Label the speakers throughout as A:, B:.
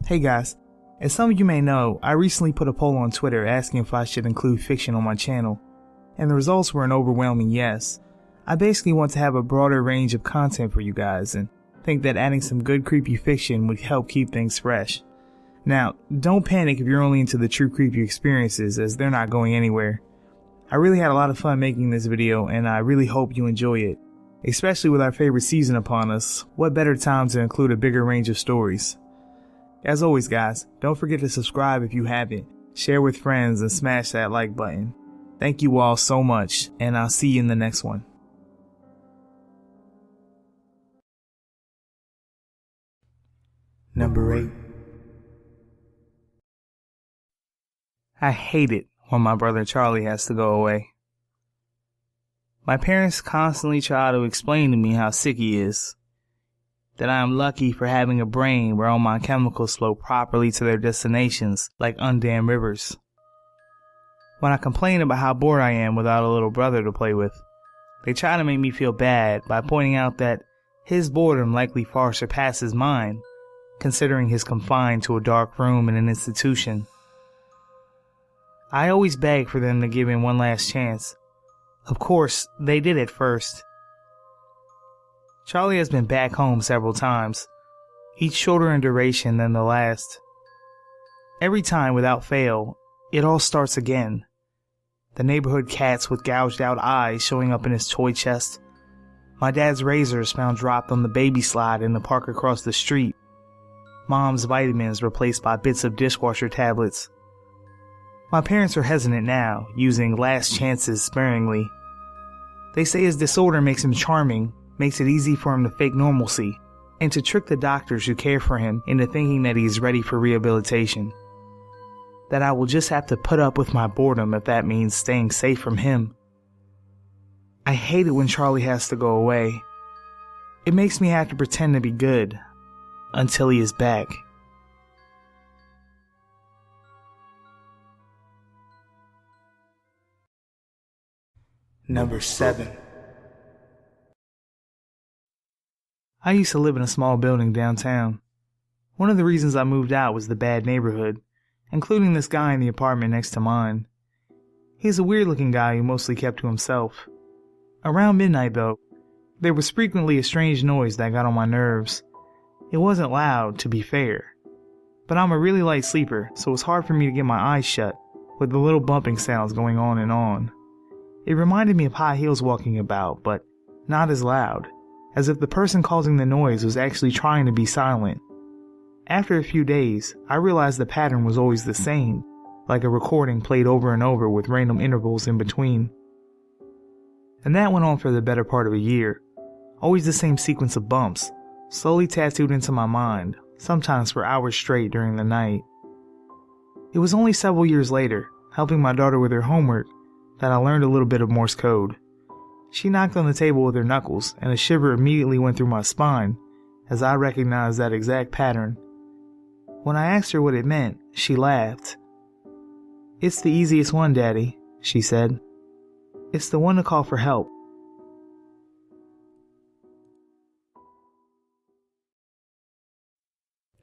A: Hey guys, as some of you may know, I recently put a poll on Twitter asking if I should include fiction on my channel, and the results were an overwhelming yes. I basically want to have a broader range of content for you guys and think that adding some good creepy fiction would help keep things fresh. Now, don't panic if you're only into the true creepy experiences, as they're not going anywhere. I really had a lot of fun making this video, and I really hope you enjoy it. Especially with our favorite season upon us, what better time to include a bigger range of stories? As always guys, don't forget to subscribe if you haven't, share with friends, and smash that like button. Thank you all so much, and I'll see you in the next one. Number 8. I hate it when my brother Charlie has to go away. My parents constantly try to explain to me how sick he is, that I am lucky for having a brain where all my chemicals flow properly to their destinations like undammed rivers. When I complain about how bored I am without a little brother to play with, they try to make me feel bad by pointing out that his boredom likely far surpasses mine, considering he's confined to a dark room in an institution. I always beg for them to give him one last chance. Of course, they did at first. Charlie has been back home several times, each shorter in duration than the last. Every time, without fail, it all starts again. The neighborhood cats with gouged out eyes showing up in his toy chest. My dad's razors found dropped on the baby slide in the park across the street. Mom's vitamins replaced by bits of dishwasher tablets. My parents are hesitant now, using last chances sparingly. They say his disorder makes him charming, makes it easy for him to fake normalcy, and to trick the doctors who care for him into thinking that he's ready for rehabilitation. That I will just have to put up with my boredom if that means staying safe from him. I hate it when Charlie has to go away. It makes me have to pretend to be good, until he is back. Number 7. I used to live in a small building downtown. One of the reasons I moved out was the bad neighborhood, including this guy in the apartment next to mine. He's a weird-looking guy who mostly kept to himself. Around midnight, though, there was frequently a strange noise that got on my nerves. It wasn't loud, to be fair, but I'm a really light sleeper, so it was hard for me to get my eyes shut, with the little bumping sounds going on and on. It reminded me of high heels walking about, but not as loud, as if the person causing the noise was actually trying to be silent. After a few days, I realized the pattern was always the same, like a recording played over and over with random intervals in between. And that went on for the better part of a year, always the same sequence of bumps, slowly tattooed into my mind, sometimes for hours straight during the night. It was only several years later, helping my daughter with her homework, that I learned a little bit of Morse code. She knocked on the table with her knuckles, and a shiver immediately went through my spine as I recognized that exact pattern. When I asked her what it meant, she laughed. "It's the easiest one, Daddy," she said. "It's the one to call for help."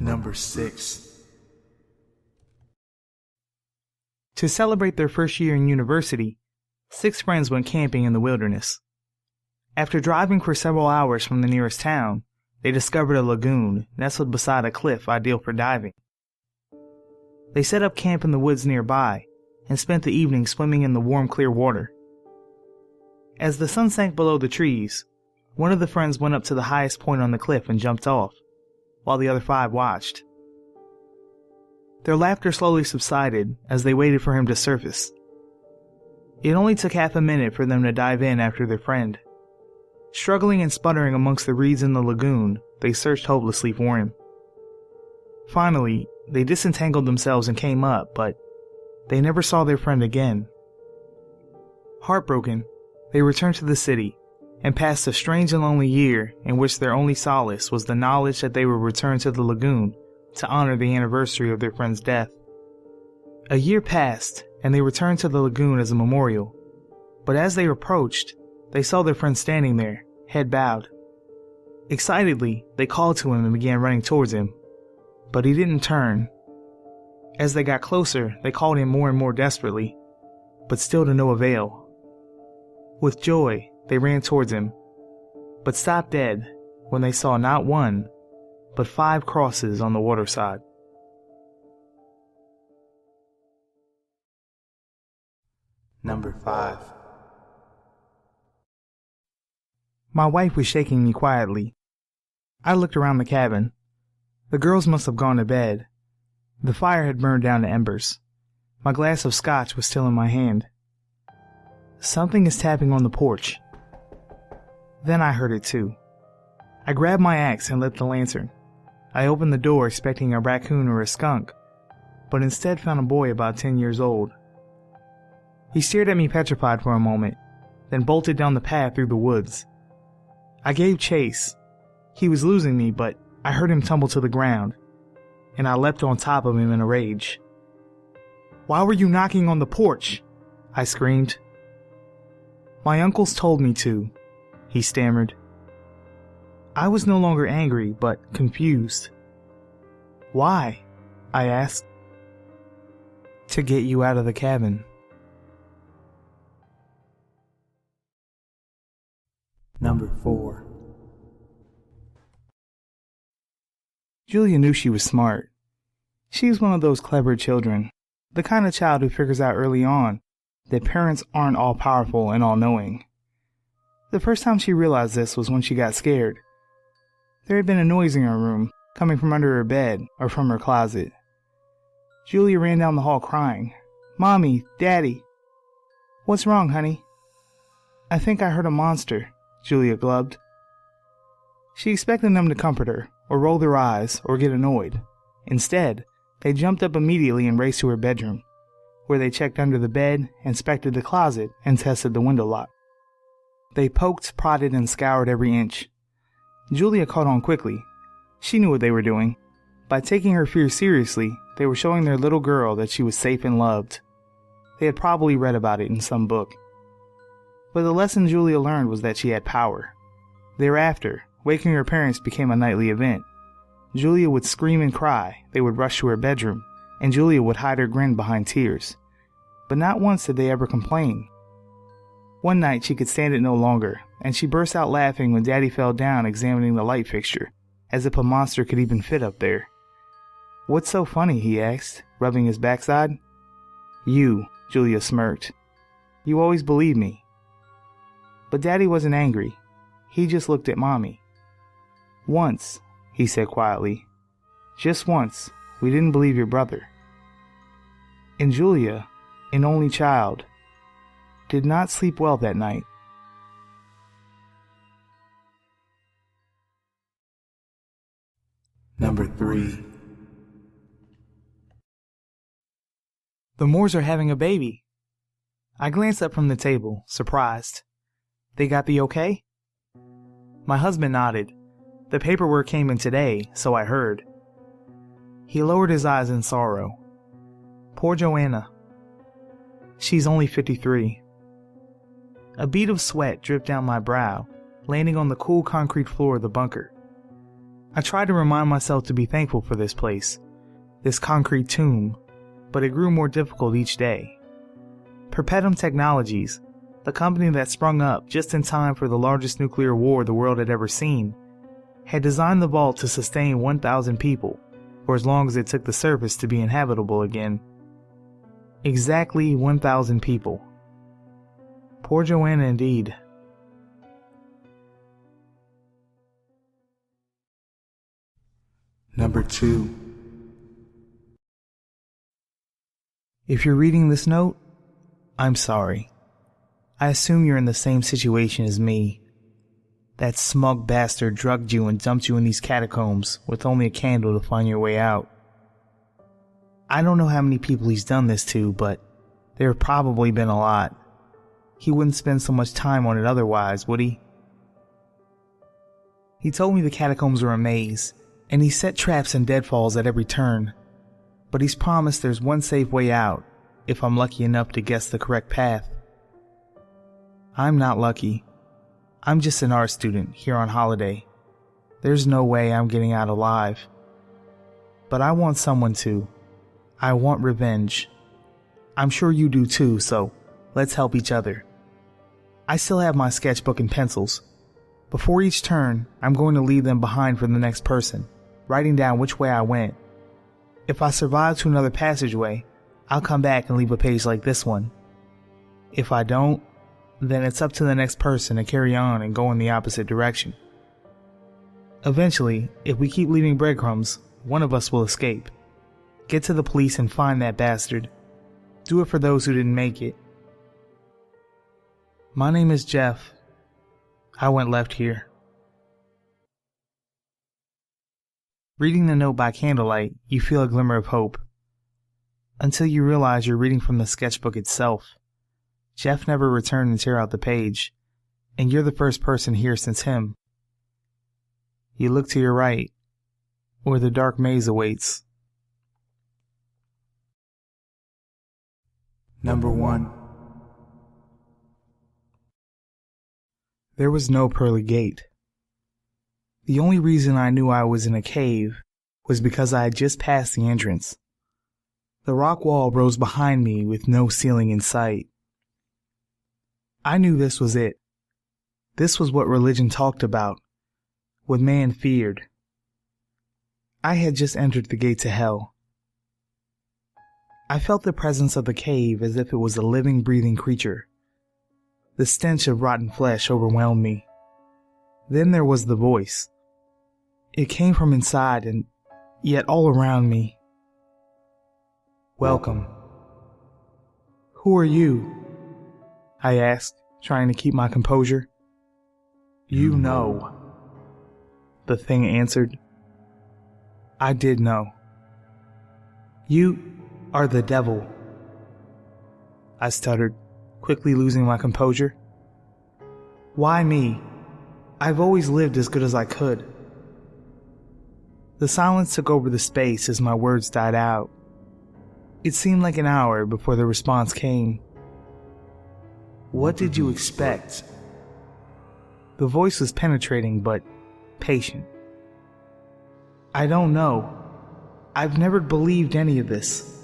A: Number 6. To celebrate their first year in university, 6 friends went camping in the wilderness. After driving for several hours from the nearest town, they discovered a lagoon nestled beside a cliff ideal for diving. They set up camp in the woods nearby and spent the evening swimming in the warm, clear water. As the sun sank below the trees, one of the friends went up to the highest point on the cliff and jumped off, while the other 5 watched. Their laughter slowly subsided as they waited for him to surface. It only took half a minute for them to dive in after their friend. Struggling and sputtering amongst the reeds in the lagoon, they searched hopelessly for him. Finally, they disentangled themselves and came up, but they never saw their friend again. Heartbroken, they returned to the city and passed a strange and lonely year in which their only solace was the knowledge that they would return to the lagoon to honor the anniversary of their friend's death. A year passed, and they returned to the lagoon as a memorial, but as they approached, they saw their friend standing there, head bowed. Excitedly, they called to him and began running towards him, but he didn't turn. As they got closer, they called him more and more desperately, but still to no avail. With joy, they ran towards him, but stopped dead when they saw not one, but 5 crosses on the waterside.
B: Number 5.
A: My wife was shaking me quietly. I looked around the cabin. The girls must have gone to bed. The fire had burned down to embers. My glass of scotch was still in my hand. Something is tapping on the porch. Then I heard it too. I grabbed my axe and lit the lantern. I opened the door expecting a raccoon or a skunk, but instead found a boy about 10 years old. He stared at me petrified for a moment, then bolted down the path through the woods. I gave chase. He was losing me, but I heard him tumble to the ground, and I leapt on top of him in a rage. "Why were you knocking on the porch?" I screamed. "My uncles told me to," he stammered. I was no longer angry, but confused. "Why?" I asked. "To get you out of the cabin."
B: Number 4.
A: Julia knew she was smart. She was one of those clever children, the kind of child who figures out early on that parents aren't all-powerful and all-knowing. The first time she realized this was when she got scared. There had been a noise in her room, coming from under her bed or from her closet. Julia ran down the hall crying, "Mommy, Daddy." "What's wrong, honey?" "I think I heard a monster," Julia glubbed. She expected them to comfort her, or roll their eyes, or get annoyed. Instead, they jumped up immediately and raced to her bedroom, where they checked under the bed, inspected the closet, and tested the window lock. They poked, prodded, and scoured every inch. Julia caught on quickly. She knew what they were doing. By taking her fear seriously, they were showing their little girl that she was safe and loved. They had probably read about it in some book. But the lesson Julia learned was that she had power. Thereafter, waking her parents became a nightly event. Julia would scream and cry, they would rush to her bedroom, and Julia would hide her grin behind tears. But not once did they ever complain. One night she could stand it no longer, and she burst out laughing when Daddy fell down examining the light fixture, as if a monster could even fit up there. "What's so funny?" he asked, rubbing his backside. "You," Julia smirked. "You always believe me." But Daddy wasn't angry. He just looked at Mommy. "Once," he said quietly, "just once, we didn't believe your brother." And Julia, an only child, did not sleep well that night.
B: Number 3.
A: The Moores are having a baby. I glanced up from the table, surprised. "They got the okay?" My husband nodded. The paperwork came in today, so I heard. He lowered his eyes in sorrow. "Poor Joanna. She's only 53. A bead of sweat dripped down my brow, landing on the cool concrete floor of the bunker. I tried to remind myself to be thankful for this place, this concrete tomb, but it grew more difficult each day. Perpetuum Technologies, the company that sprung up just in time for the largest nuclear war the world had ever seen, had designed the vault to sustain 1,000 people, for as long as it took the surface to be inhabitable again. Exactly 1,000 people. Poor Joanna indeed.
B: Number 2.
A: If you're reading this note, I'm sorry. I assume you're in the same situation as me. That smug bastard drugged you and dumped you in these catacombs with only a candle to find your way out. I don't know how many people he's done this to, but there have probably been a lot. He wouldn't spend so much time on it otherwise, would he? He told me the catacombs are a maze, and he set traps and deadfalls at every turn. But he's promised there's one safe way out, if I'm lucky enough to guess the correct path. I'm not lucky. I'm just an art student here on holiday. There's no way I'm getting out alive. but I want someone to. I want revenge. I'm sure you do too, so let's help each other. I still have my sketchbook and pencils. Before each turn, I'm going to leave them behind for the next person, writing down which way I went. If I survive to another passageway, I'll come back and leave a page like this one. If I don't, then it's up to the next person to carry on and go in the opposite direction. Eventually, if we keep leaving breadcrumbs, one of us will escape. Get to the police and find that bastard. Do it for those who didn't make it. My name is Jeff. I went left here. Reading the note by candlelight, you feel a glimmer of hope. Until you realize you're reading from the sketchbook itself. Jeff never returned to tear out the page, and you're the first person here since him. You look to your right, where the dark maze awaits.
B: Number 1.
A: There was no pearly gate. The only reason I knew I was in a cave was because I had just passed the entrance. The rock wall rose behind me with no ceiling in sight. I knew this was it. This was what religion talked about, what man feared. I had just entered the gate to hell. I felt the presence of the cave as if it was a living, breathing creature. The stench of rotten flesh overwhelmed me. Then there was the voice. It came from inside and yet all around me. Welcome. Who are you? I asked, trying to keep my composure. You know, the thing answered. I did know. You are the devil, I stuttered, quickly losing my composure. Why me? I've always lived as good as I could. The silence took over the space as my words died out. It seemed like an hour before the response came. What did you expect? The voice was penetrating but patient. I don't know. I've never believed any of this.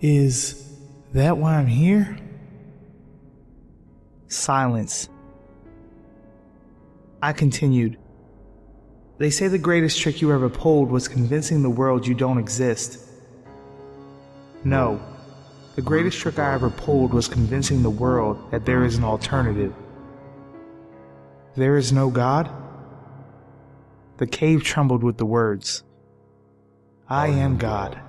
A: Is that why I'm here? Silence. I continued. They say the greatest trick you ever pulled was convincing the world you don't exist. No, the greatest trick I ever pulled was convincing the world that there is an alternative. There is no God? The cave trembled with the words. I am God.